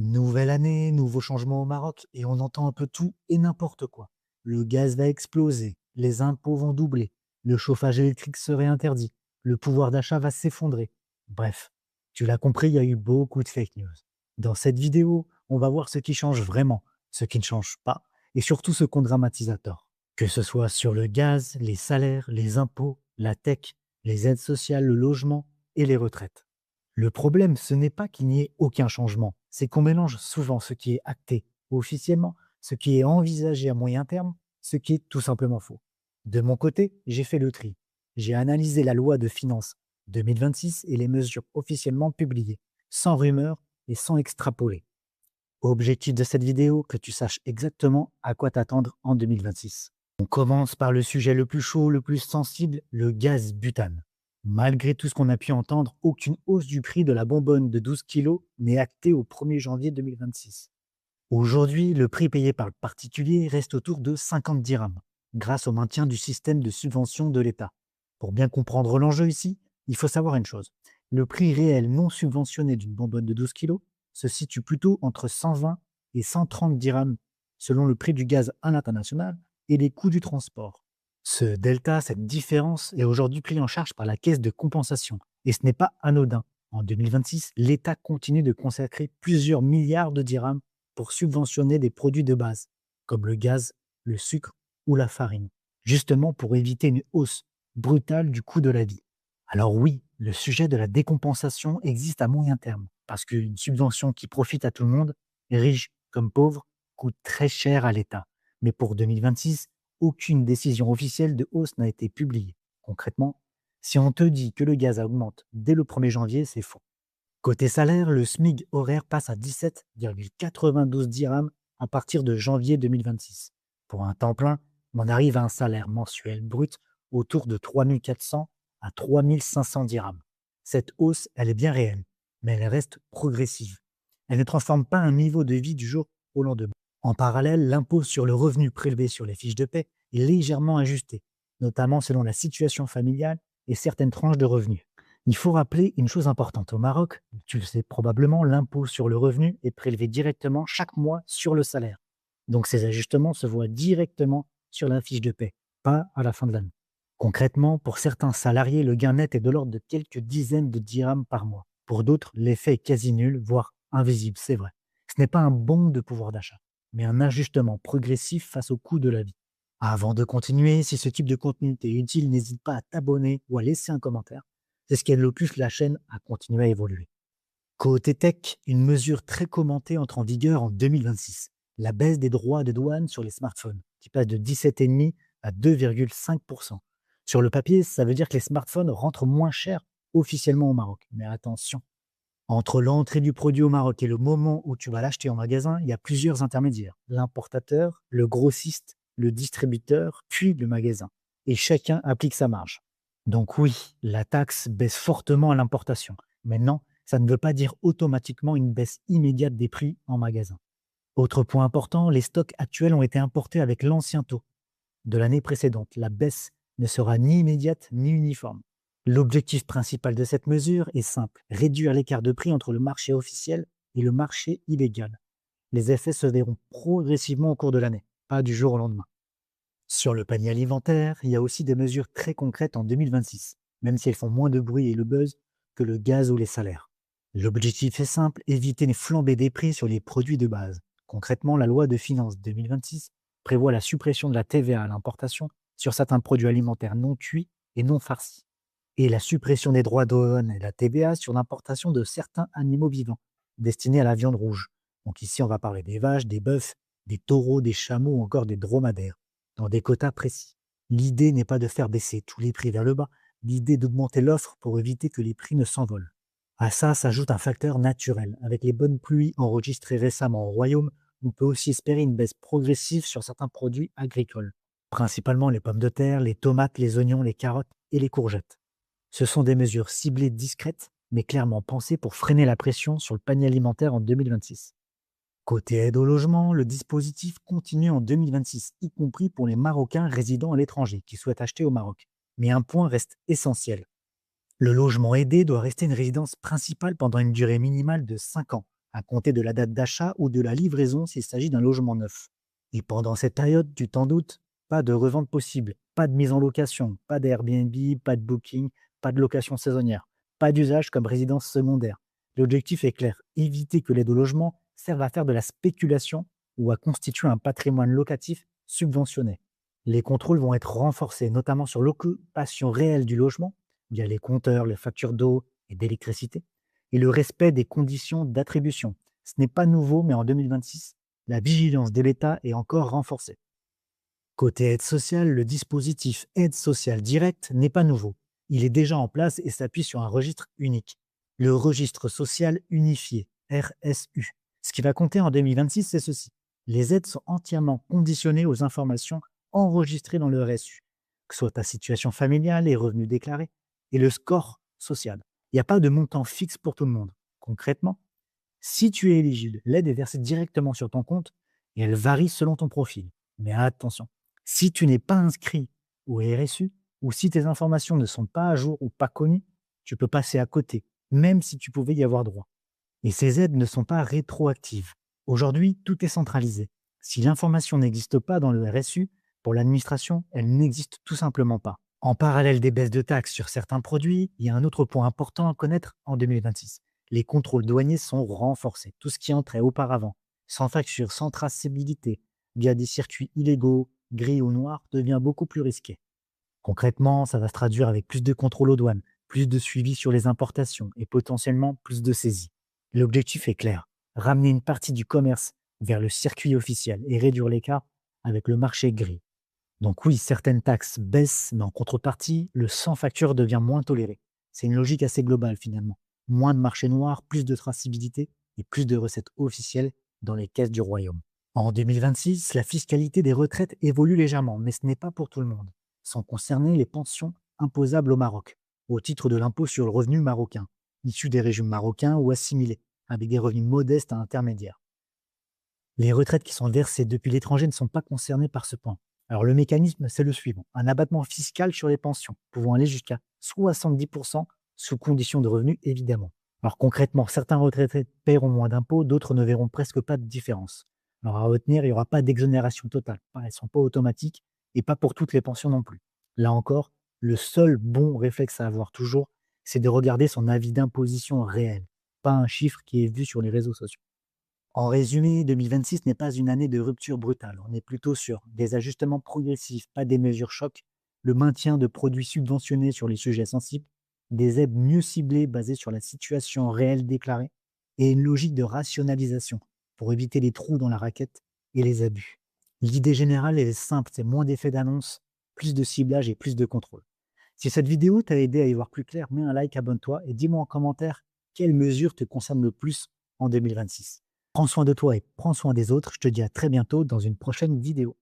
Nouvelle année, nouveau changement au Maroc et on entend un peu tout et n'importe quoi. Le gaz va exploser, les impôts vont doubler, le chauffage électrique serait interdit, le pouvoir d'achat va s'effondrer. Bref, tu l'as compris, il y a eu beaucoup de fake news. Dans cette vidéo, on va voir ce qui change vraiment, ce qui ne change pas et surtout ce qu'on dramatise à tort. Que ce soit sur le gaz, les salaires, les impôts, la tech, les aides sociales, le logement et les retraites. Le problème, ce n'est pas qu'il n'y ait aucun changement, c'est qu'on mélange souvent ce qui est acté officiellement, ce qui est envisagé à moyen terme, ce qui est tout simplement faux. De mon côté, j'ai fait le tri. J'ai analysé la loi de finances 2026 et les mesures officiellement publiées, sans rumeurs et sans extrapoler. Objectif de cette vidéo, que tu saches exactement à quoi t'attendre en 2026. On commence par le sujet le plus chaud, le plus sensible, le gaz butane. Malgré tout ce qu'on a pu entendre, aucune hausse du prix de la bonbonne de 12 kilos n'est actée au 1er janvier 2026. Aujourd'hui, le prix payé par le particulier reste autour de 50 dirhams, grâce au maintien du système de subvention de l'État. Pour bien comprendre l'enjeu ici, il faut savoir une chose. Le prix réel non subventionné d'une bonbonne de 12 kilos se situe plutôt entre 120 et 130 dirhams, selon le prix du gaz à l'international et les coûts du transport. Ce delta, cette différence, est aujourd'hui pris en charge par la caisse de compensation. Et ce n'est pas anodin. En 2026, l'État continue de consacrer plusieurs milliards de dirhams pour subventionner des produits de base, comme le gaz, le sucre ou la farine, justement pour éviter une hausse brutale du coût de la vie. Alors oui, le sujet de la décompensation existe à moyen terme, parce qu'une subvention qui profite à tout le monde, riche comme pauvre, coûte très cher à l'État. Mais pour 2026, aucune décision officielle de hausse n'a été publiée. Concrètement, si on te dit que le gaz augmente dès le 1er janvier, c'est faux. Côté salaire, le SMIC horaire passe à 17,92 dirhams à partir de janvier 2026. Pour un temps plein, on arrive à un salaire mensuel brut autour de 3400 à 3500 dirhams. Cette hausse, elle est bien réelle, mais elle reste progressive. Elle ne transforme pas un niveau de vie du jour au lendemain. En parallèle, l'impôt sur le revenu prélevé sur les fiches de paie est légèrement ajusté, notamment selon la situation familiale et certaines tranches de revenus. Il faut rappeler une chose importante. Au Maroc, tu le sais probablement, l'impôt sur le revenu est prélevé directement chaque mois sur le salaire. Donc ces ajustements se voient directement sur la fiche de paie, pas à la fin de l'année. Concrètement, pour certains salariés, le gain net est de l'ordre de quelques dizaines de dirhams par mois. Pour d'autres, l'effet est quasi nul, voire invisible, c'est vrai. Ce n'est pas un bond de pouvoir d'achat, mais un ajustement progressif face au coût de la vie. Avant de continuer, si ce type de contenu t'est utile, n'hésite pas à t'abonner ou à laisser un commentaire. C'est ce qui aide le plus la chaîne à continuer à évoluer. Côté tech, une mesure très commentée entre en vigueur en 2026. La baisse des droits de douane sur les smartphones, qui passe de 17,5 à 2,5%. Sur le papier, ça veut dire que les smartphones rentrent moins cher officiellement au Maroc. Mais attention, entre l'entrée du produit au Maroc et le moment où tu vas l'acheter en magasin, il y a plusieurs intermédiaires. L'importateur, le grossiste, le distributeur, puis le magasin. Et chacun applique sa marge. Donc oui, la taxe baisse fortement à l'importation. Maintenant, ça ne veut pas dire automatiquement une baisse immédiate des prix en magasin. Autre point important, les stocks actuels ont été importés avec l'ancien taux de l'année précédente. La baisse ne sera ni immédiate ni uniforme. L'objectif principal de cette mesure est simple, réduire l'écart de prix entre le marché officiel et le marché illégal. Les effets se verront progressivement au cours de l'année, pas du jour au lendemain. Sur le panier alimentaire, il y a aussi des mesures très concrètes en 2026, même si elles font moins de bruit et le buzz que le gaz ou les salaires. L'objectif est simple, éviter les flambées des prix sur les produits de base. Concrètement, la loi de finances 2026 prévoit la suppression de la TVA à l'importation sur certains produits alimentaires non cuits et non farcis, et la suppression des droits de douane et la TVA sur l'importation de certains animaux vivants destinés à la viande rouge. Donc ici, on va parler des vaches, des bœufs, des taureaux, des chameaux ou encore des dromadaires, dans des quotas précis. L'idée n'est pas de faire baisser tous les prix vers le bas, l'idée est d'augmenter l'offre pour éviter que les prix ne s'envolent. À ça s'ajoute un facteur naturel. Avec les bonnes pluies enregistrées récemment au Royaume, on peut aussi espérer une baisse progressive sur certains produits agricoles, principalement les pommes de terre, les tomates, les oignons, les carottes et les courgettes. Ce sont des mesures ciblées discrètes, mais clairement pensées pour freiner la pression sur le panier alimentaire en 2026. Côté aide au logement, le dispositif continue en 2026, y compris pour les Marocains résidant à l'étranger qui souhaitent acheter au Maroc. Mais un point reste essentiel. Le logement aidé doit rester une résidence principale pendant une durée minimale de 5 ans, à compter de la date d'achat ou de la livraison s'il s'agit d'un logement neuf. Et pendant cette période, tu t'en doutes, pas de revente possible, pas de mise en location, pas d'Airbnb, pas de Booking, pas de location saisonnière, pas d'usage comme résidence secondaire. L'objectif est clair, éviter que l'aide au logement serve à faire de la spéculation ou à constituer un patrimoine locatif subventionné. Les contrôles vont être renforcés, notamment sur l'occupation réelle du logement, via les compteurs, les factures d'eau et d'électricité, et le respect des conditions d'attribution. Ce n'est pas nouveau, mais en 2026, la vigilance de l'État est encore renforcée. Côté aide sociale, le dispositif aide sociale directe n'est pas nouveau. Il est déjà en place et s'appuie sur un registre unique, le registre social unifié, RSU. Ce qui va compter en 2026, c'est ceci. Les aides sont entièrement conditionnées aux informations enregistrées dans le RSU, que ce soit ta situation familiale, les revenus déclarés et le score social. Il n'y a pas de montant fixe pour tout le monde. Concrètement, si tu es éligible, l'aide est versée directement sur ton compte et elle varie selon ton profil. Mais attention, si tu n'es pas inscrit au RSU ou si tes informations ne sont pas à jour ou pas connues, tu peux passer à côté, même si tu pouvais y avoir droit. Et ces aides ne sont pas rétroactives. Aujourd'hui, tout est centralisé. Si l'information n'existe pas dans le RSU, pour l'administration, elle n'existe tout simplement pas. En parallèle des baisses de taxes sur certains produits, il y a un autre point important à connaître en 2026. Les contrôles douaniers sont renforcés. Tout ce qui entrait auparavant, sans facture, sans traçabilité, via des circuits illégaux, gris ou noirs, devient beaucoup plus risqué. Concrètement, ça va se traduire avec plus de contrôles aux douanes, plus de suivi sur les importations et potentiellement plus de saisies. L'objectif est clair, ramener une partie du commerce vers le circuit officiel et réduire l'écart avec le marché gris. Donc oui, certaines taxes baissent, mais en contrepartie, le sans facture devient moins toléré. C'est une logique assez globale finalement. Moins de marché noir, plus de traçabilité et plus de recettes officielles dans les caisses du royaume. En 2026, la fiscalité des retraites évolue légèrement, mais ce n'est pas pour tout le monde, sans concerner les pensions imposables au Maroc, au titre de l'impôt sur le revenu marocain, issu des régimes marocains ou assimilés, avec des revenus modestes à intermédiaires. Les retraites qui sont versées depuis l'étranger ne sont pas concernées par ce point. Alors le mécanisme, c'est le suivant. Un abattement fiscal sur les pensions, pouvant aller jusqu'à 70% sous condition de revenus, évidemment. Alors concrètement, certains retraités paieront moins d'impôts, d'autres ne verront presque pas de différence. Alors à retenir, il n'y aura pas d'exonération totale. Elles ne sont pas automatiques et pas pour toutes les pensions non plus. Là encore, le seul bon réflexe à avoir toujours, c'est de regarder son avis d'imposition réel, pas un chiffre qui est vu sur les réseaux sociaux. En résumé, 2026 n'est pas une année de rupture brutale. On est plutôt sur des ajustements progressifs, pas des mesures chocs, le maintien de produits subventionnés sur les sujets sensibles, des aides mieux ciblées basées sur la situation réelle déclarée et une logique de rationalisation pour éviter les trous dans la raquette et les abus. L'idée générale elle est simple, c'est moins d'effets d'annonce, plus de ciblage et plus de contrôle. Si cette vidéo t'a aidé à y voir plus clair, mets un like, abonne-toi et dis-moi en commentaire quelles mesures te concernent le plus en 2026. Prends soin de toi et prends soin des autres. Je te dis à très bientôt dans une prochaine vidéo.